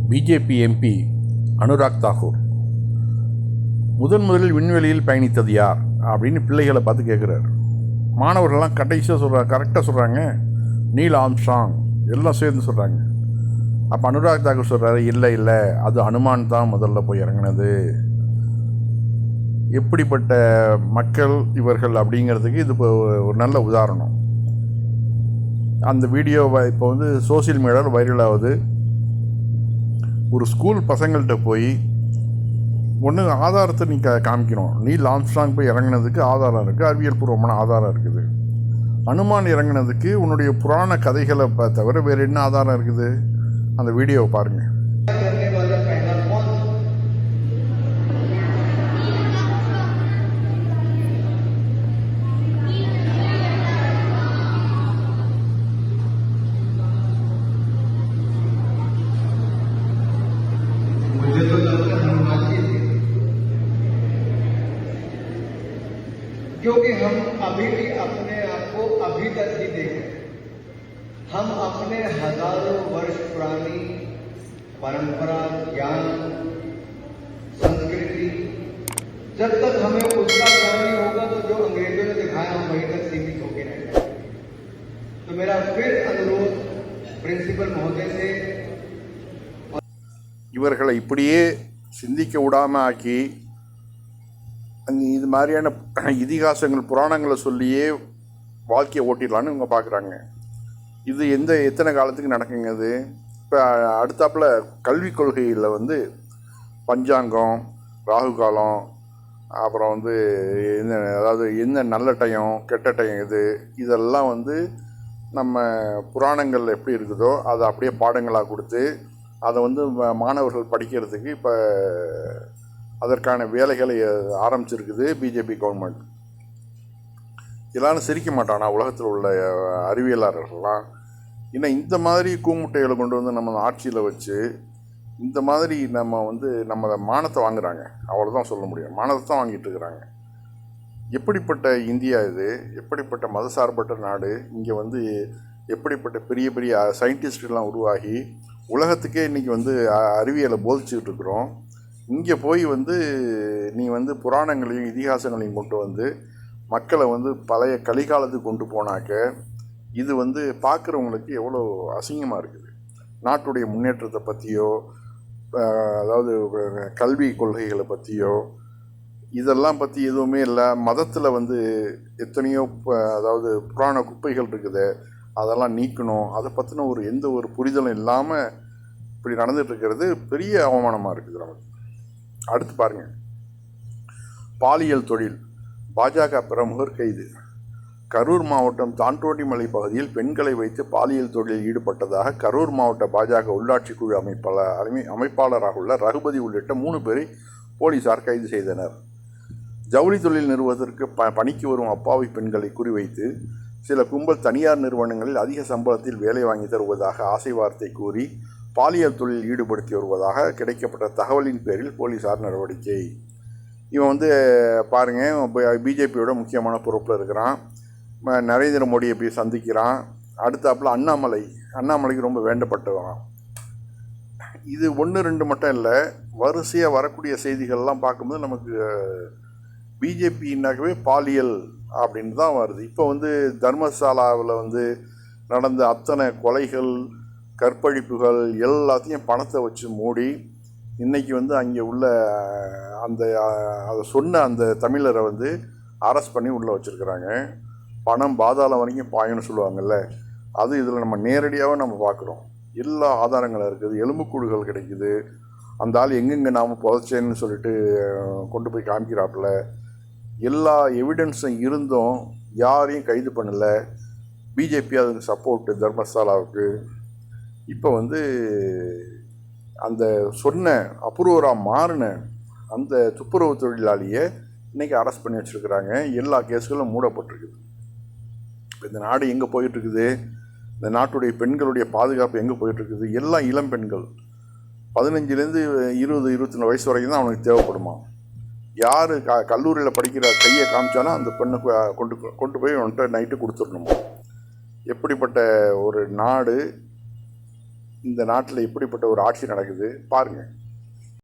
BJP MP Anurag Thakur முதலில் விண்வெளியில் பயணித்தது யார் அப்படின்னு பிள்ளைகளை பார்த்து கேட்குறாரு. மாணவர்கள்லாம் கடைசியாக சொல்கிறாங்க, கரெக்டாக சொல்கிறாங்க, நீல் ஆம்ஸ்ட்ராங் எல்லாம் சேர்ந்து சொல்கிறாங்க. அப்போ அனுராக் தாக்கூர் சொல்கிறாரு, இல்லை அது அனுமான் தான் முதல்ல போய் இறங்கினது. எப்படிப்பட்ட மக்கள் இவர்கள் அப்படிங்கிறதுக்கு இது இப்போ ஒரு நல்ல உதாரணம். அந்த வீடியோ இப்போ வந்து சோசியல் மீடியாவில் வைரல் ஆகுது. ஒரு ஸ்கூல் பசங்கள்கிட்ட போய் ஒன்று ஆதாரத்தை நீ காமிக்கணும். நீல் ஆம்ஸ்ட்ராங் போய் இறங்கினதுக்கு ஆதாரம் இருக்குது, அறிவியல் பூர்வமான ஆதாரம் இருக்குது. அனுமான் இறங்கினதுக்கு உன்னுடைய புராண கதைகளை தவிர வேறு என்ன ஆதாரம் இருக்குது? அந்த வீடியோவை பாருங்கள். क्योंकि हम अभी भी अपने आप को अभी तक ही देखें, हम अपने हजारों वर्ष पुरानी परंपरा, ज्ञान, संस्कृति, जब तक हमें उसका ज्ञान नहीं होगा तो जो अंग्रेजों ने दिखाया हम वहीं तक सीमित होकर रह जाएंगे। तो मेरा फिर अनुरोध प्रिंसिपल महोदय से, இவர்களை இப்படியே சிந்திக்க விடாமல் ஆக்கி இது மாதிரியான இதிகாசங்கள் புராணங்களை சொல்லியே வாழ்க்கையை ஓட்டிடலான்னு இவங்க பார்க்குறாங்க. இது எத்தனை காலத்துக்கு நடக்குங்க? இது இப்போ அடுத்தாப்பில் கல்விக் கொள்கையில் வந்து பஞ்சாங்கம், ராகு காலம், அப்புறம் வந்து அதாவது என்ன நல்ல டைம் கெட்ட டைம் இதெல்லாம் வந்து நம்ம புராணங்கள் எப்படி இருக்குதோ அதை அப்படியே பாடங்களாக கொடுத்து அதை வந்து மாணவர்கள் படிக்கிறதுக்கு இப்போ அதற்கான வேலைகளை ஆரம்பிச்சிருக்குது பிஜேபி கவர்மெண்ட். எல்லாரும் சிரிக்க மாட்டானா உலகத்தில் உள்ள அறிவியலாளர்கள்லாம்? இன்னும் இந்த மாதிரி கூமுட்டைகளை கொண்டு வந்து நம்ம ஆட்சியில் வச்சு இந்த மாதிரி நம்ம வந்து நம்ம மானத்தை வாங்குறாங்க. அவ்வளோதான் சொல்ல முடியும். மானத்தை தான் வாங்கிட்டு இருக்கிறாங்க. எப்படிப்பட்ட இந்தியா இது? எப்படிப்பட்ட மதசார்பற்ற நாடு? இங்கே வந்து எப்படிப்பட்ட பெரிய பெரிய சயின்டிஸ்ட்லாம் உருவாகி உலகத்துக்கே இன்றைக்கி வந்து அறிவியலை போதிச்சுக்கிட்டு இருக்கிறோம். இங்கே போய் வந்து நீ வந்து புராணங்களையும் இதிகாசங்களையும் கொண்டு வந்து மக்களை வந்து பழைய கலிகாலத்துக்கு கொண்டு போனாக்க இது வந்து பார்க்குறவங்களுக்கு எவ்வளோ அசிங்கமாக இருக்குது. நாட்டுடைய முன்னேற்றத்தை பற்றியோ அதாவது கல்வி கொள்கைகளை பற்றியோ இதெல்லாம் பற்றி எதுவுமே இல்லை. மதத்தில் வந்து எத்தனையோ அதாவது புராண குப்பைகள் இருக்குது, அதெல்லாம் நீக்கணும். அதை பற்றின எந்த ஒரு புரிதலும் இல்லாமல் இப்படி நடந்துகிட்ருக்கிறது பெரிய அவமானமாக இருக்குது நமக்கு. அடுத்து பாருங்கள், பாலியல் தொழில் பாஜக பிரமுகர் கைது. கரூர் மாவட்டம் தாண்டோட்டிமலை பகுதியில் பெண்களை வைத்து பாலியல் தொழிலில் ஈடுபட்டதாக கரூர் மாவட்ட பாஜக உள்ளாட்சி குழு அமைப்பாளராக உள்ள ரகுபதி உள்ளிட்ட 3 பேரை போலீசார் கைது செய்தனர். ஜவுளி தொழில் நிறுவனத்திற்கு பணிக்கு வரும் அப்பாவி பெண்களை குறிவைத்து சில கும்பல் தனியார் நிறுவனங்களில் அதிக சம்பளத்தில் வேலை வாங்கி தருவதாக ஆசை வார்த்தை கூறி பாலியல் தொழிலில் ஈடுபடுத்தி வருவதாக கிடைக்கப்பட்ட தகவலின் பேரில் போலீசார் நடவடிக்கை. இவன் வந்து பாருங்கள், பிஜேபியோட முக்கியமான பொறுப்பில் இருக்கிறான். நரேந்திர மோடியை போய் சந்திக்கிறான். அடுத்தாப்பில் அண்ணாமலைக்கு ரொம்ப வேண்டப்பட்டவன். இது 1-2 மட்டும் இல்லை, வரிசையாக வரக்கூடிய செய்திகள்லாம் பார்க்கும்போது நமக்கு பிஜேபின்னாக்கவே பாலியல் அப்படின்னு தான் வருது. இப்போ வந்து தர்மசாலாவில் வந்து நடந்த அத்தனை கொலைகள், கற்பழிப்புகள் எல்லாத்தையும் பணத்தை வச்சு மூடி இன்றைக்கி வந்து அங்கே உள்ள அதை சொன்ன அந்த தமிழரை வந்து அரெஸ்ட் பண்ணி உள்ளே வச்சுருக்கிறாங்க. பணம் பாதாளம் வரைக்கும் பாயன்னு சொல்லுவாங்கள்ல, அது இதில் நம்ம நேரடியாகவே நம்ம பார்க்குறோம். எல்லா ஆதாரங்களும் இருக்குது, எலும்புக்கூடுகள் கிடைக்குது. அந்த ஆள் எங்கெங்கே நாம் புதைச்சேன்னு சொல்லிட்டு கொண்டு போய் காமிக்கிறாப்புல. எல்லா எவிடன்ஸும் இருந்தும் யாரையும் கைது பண்ணலை. பிஜேபி அதுக்கு சப்போர்ட்டு தர்மசாலாவுக்கு. இப்போ வந்து அந்த சொன்ன அப்ரூவராக மாறின அந்த துப்புரவு தொழிலாளியை இன்றைக்கி அரெஸ்ட் பண்ணி வச்சுருக்கிறாங்க. எல்லா கேஸுகளும் மூடப்பட்டிருக்குது. இப்போ இந்த நாடு எங்கே போயிட்டுருக்குது? இந்த நாட்டுடைய பெண்களுடைய பாதுகாப்பு எங்கே போயிட்டுருக்குது? எல்லாம் இளம் பெண்கள் 15லேருந்து 20-24 வயசு வரைக்கும் தான் அவனுக்கு தேவைப்படுமா. யார் கல்லூரியில் படிக்கிற கையை காமிச்சாலும் அந்த பெண்ணை கொண்டு போய் அவன்கிட்ட நைட்டு கொடுத்துடணுமா. எப்படிப்பட்ட ஒரு நாடு இந்த நாட்டில் இப்படிப்பட்ட ஒரு ஆட்சி நடக்குது பாருங்கள்.